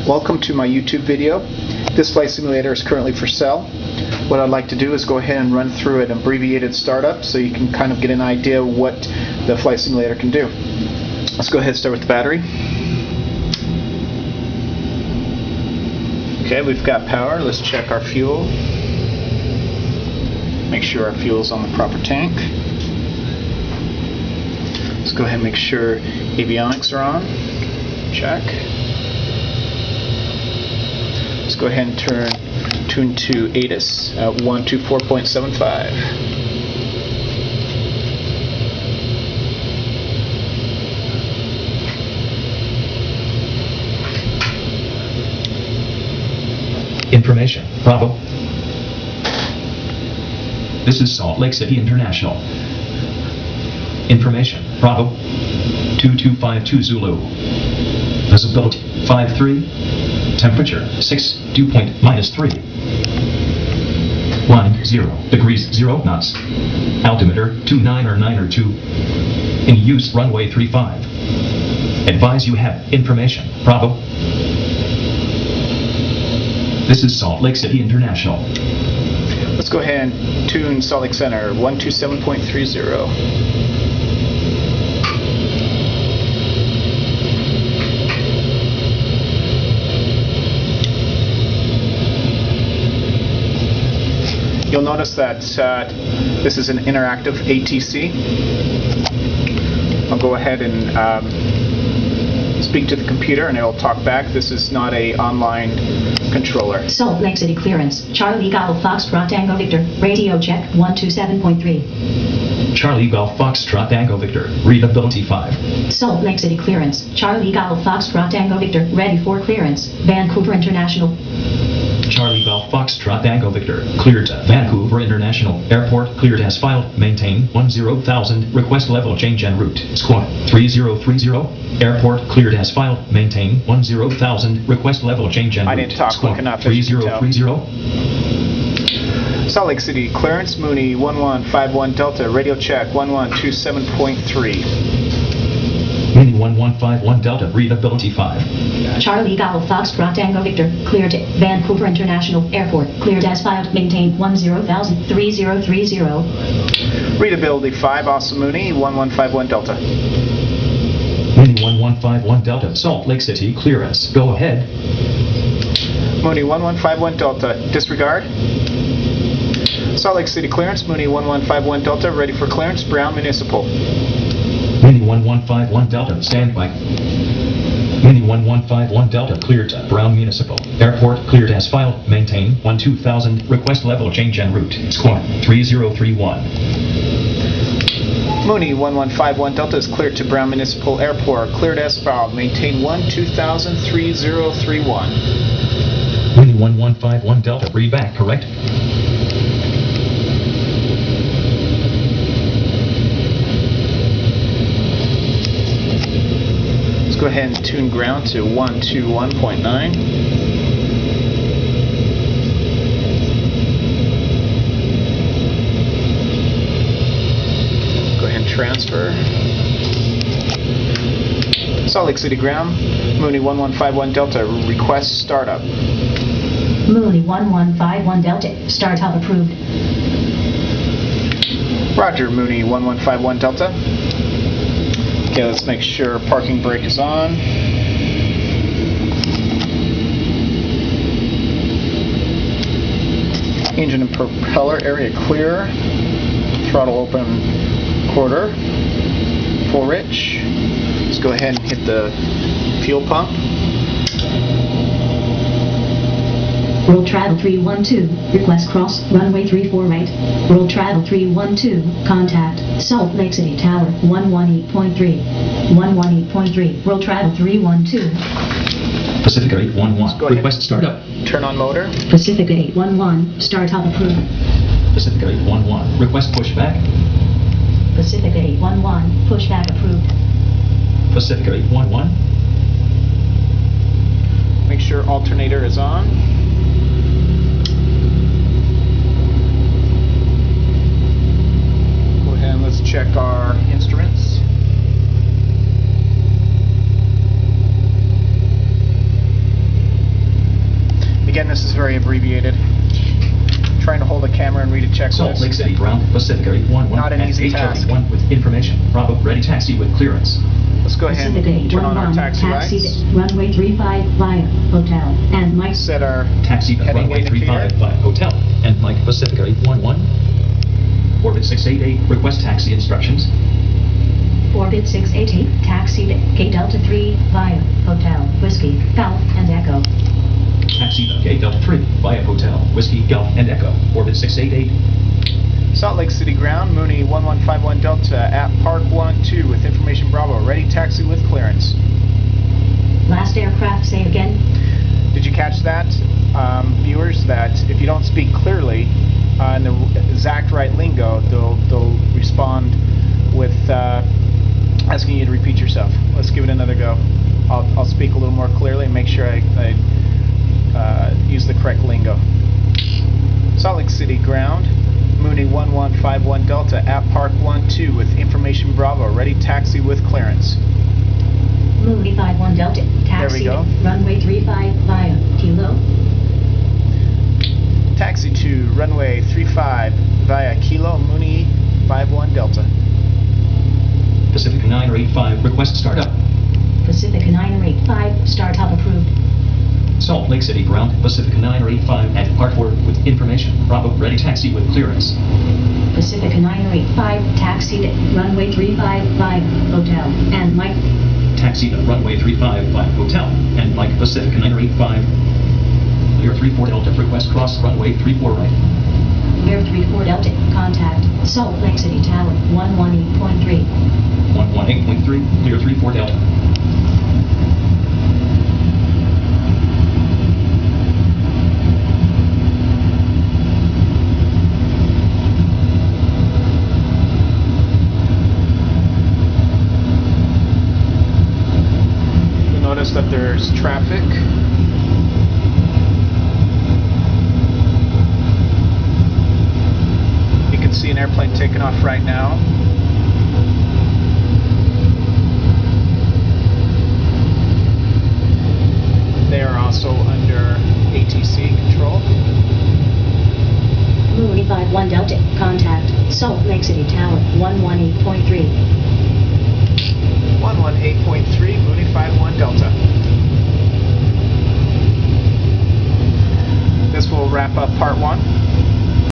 Welcome to my YouTube video. This flight simulator is currently for sale. What I'd like to do is go ahead and run through an abbreviated startup so you can kind of get an idea what the flight simulator can do. Let's go ahead and start with the battery. Okay, we've got power. Let's check our fuel. Make sure our fuel is on the proper tank. Let's go ahead and make sure avionics are on. Check. Let's go ahead and tune to ATIS at 124.75. Information, Bravo. This is Salt Lake City International. Information, Bravo. 2252 Zulu. Visibility, 53. Temperature, 6, dew point, -3. Line, 0 degrees, 0 knots. Altimeter, 2992. In use, runway 35. Advise you have information, Bravo. This is Salt Lake City International. Let's go ahead and tune Salt Lake Center, 127.30. You'll notice that this is an interactive ATC. I'll go ahead and speak to the computer and it'll talk back. This is not a online controller. Salt Lake City clearance. Charlie Golf Foxtrot Tango Victor. Radio check 127.3. Charlie Golf Foxtrot Tango Victor. Readability 5. Salt Lake City clearance. Charlie Golf Foxtrot Tango Victor. Ready for clearance. Vancouver International. Charlie Golf Foxtrot Tango Victor. Cleared to Vancouver International Airport. Cleared as filed. Maintain 10,000. Request level change en route. Squawk 3030. Airport cleared as filed. Maintain 10,000. Request level change en route. I didn't talk quick enough. 3030. Salt Lake City clearance. Mooney 1151 Delta. Radio check 1127.3. Mooney 1151 Delta. Readability 5. Charlie Golf Foxtrot Tango Victor. Cleared to Vancouver International Airport. Cleared as filed. Maintain 10,000. 3030. Readability 5. Also Mooney 1151 Delta. Mooney 1151 Delta. Salt Lake City clearance. Go ahead. Mooney 1151 Delta. Disregard. Salt Lake City clearance. Mooney 1151 Delta. Ready for clearance. Brown Municipal. Mooney 1151 Delta. Stand by. Mooney 1151 Delta. Cleared to Brown Municipal Airport. Cleared as filed. Maintain 12,000. Request level change en route. Squawk 3031. Mooney 1151 Delta is cleared to Brown Municipal Airport. Cleared as filed. Maintain 12,000. 3031. Mooney 1151 Delta. Read back, correct? Go ahead and tune ground to 121.9. Go ahead and transfer. Salt Lake City ground. Mooney 1151 Delta. Request startup. Mooney 1151 Delta. Startup approved. Roger, Mooney 1151 Delta. Okay, let's make sure parking brake is on. Engine and propeller area clear. Throttle open quarter. Full rich. Let's go ahead and hit the fuel pump. World Travel 312. Request cross runway 34 right. World Travel 312. Contact Salt Lake City Tower 118.3. 118.3. World Travel 312. Pacifica 811. Request startup. Turn on motor. Pacifica 811. Startup approved. Pacifica 811. Request pushback. Pacifica 811. Pushback approved. Pacifica 811. Make sure alternator is on. Go ahead and let's check our instruments. very abbreviated. Trying to hold the camera and read a Salt Lake checklist. City, ground, Pacific 811 Not an at easy task. 8:31 with information. Bravo, ready taxi with clearance. Let's go ahead Pacific and turn on our 811, taxi taxi lights. runway 35 via hotel and Mike. Set our Taxi at heading runway indicator. 35 by hotel and Mike Pacific 811. Orbit 688, request taxi instructions. Orbit 688, taxi to K Delta 3 via hotel, Whiskey, Golf, and Echo. Taxi K Delta 3 via hotel, Whiskey, Golf, and Echo. Orbit 688. Salt Lake City ground, Mooney 1151 Delta at Park 112 with information Bravo. Ready taxi with clearance. Last aircraft, say again. Did you catch that, viewers? That if you don't speak clearly in the exact right lingo, they'll respond with asking you to repeat yourself. Let's give it another go. I'll speak a little more clearly and make sure I use the correct lingo. Salt Lake City ground, Mooney 1151 Delta at Park 112 with information Bravo. Ready taxi with clearance. Mooney 51 Delta, taxi go. runway 35 via Kilo. Taxi to runway 35 via Kilo, Mooney 51 Delta. Pacific 985, request startup. Pacific 985, startup approved. Salt Lake City ground, Pacific 985 at Park 4 with information. Bravo, ready taxi with clearance. Pacific 985, taxi to runway 35 via hotel and Mike. Taxi to runway 35 by hotel and Mike Pacific 985. Clear 34 Delta, request cross runway 34 right. Air 34 Delta, contact Salt Lake City Tower 118.3. 118.3, clear 34 Delta. You'll notice that there's traffic. You can see an airplane taking off right now. They are also under ATC control. Mooney 51 Delta, contact Salt Lake City Tower 118.3. 118.3, Mooney 51 Delta. This will wrap up part 1.